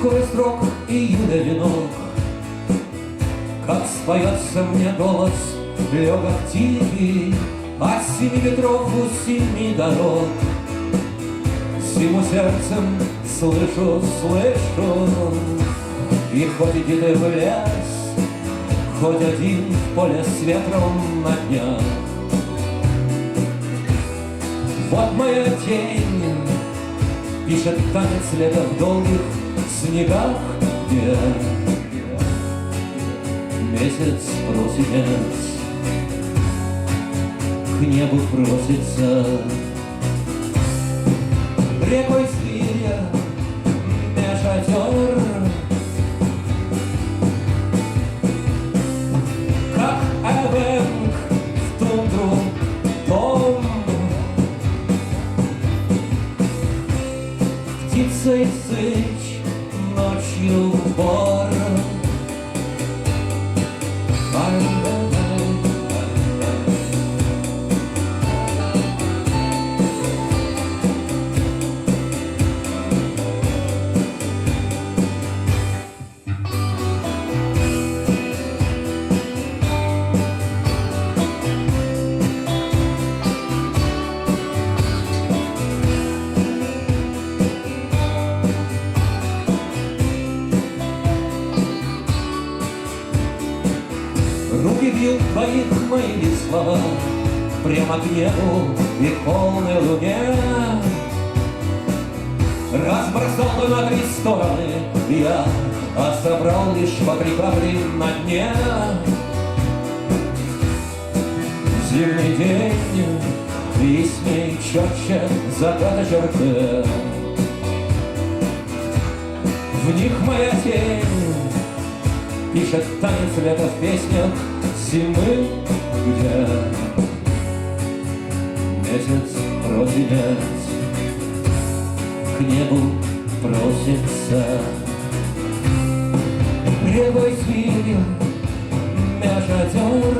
Скорый срок июля венок, как споется мне голос легок тихий от 7 ветров у 7 дорог. Зиму сердцем слышу, и хоть иди ты в лес, хоть один в поле с ветром на днях. Вот моя тень пишет танец лета в долгих снегах, где месяц просинец к небу просится. Рекой зверя меж озер, как эвенг в тундру дом, птицей сыч ночью в бор. Руки бьют твоих мои слова прямо к небу и к полной луне. Разбросал бы на 3 стороны я, а собрал лишь по 3 капли на дне. Зимний день ясней, четче заката черты, в них моя тень пишет танец лета в песнях зимы, где месяц просинец к небу просится. Ревой зверем меж озер,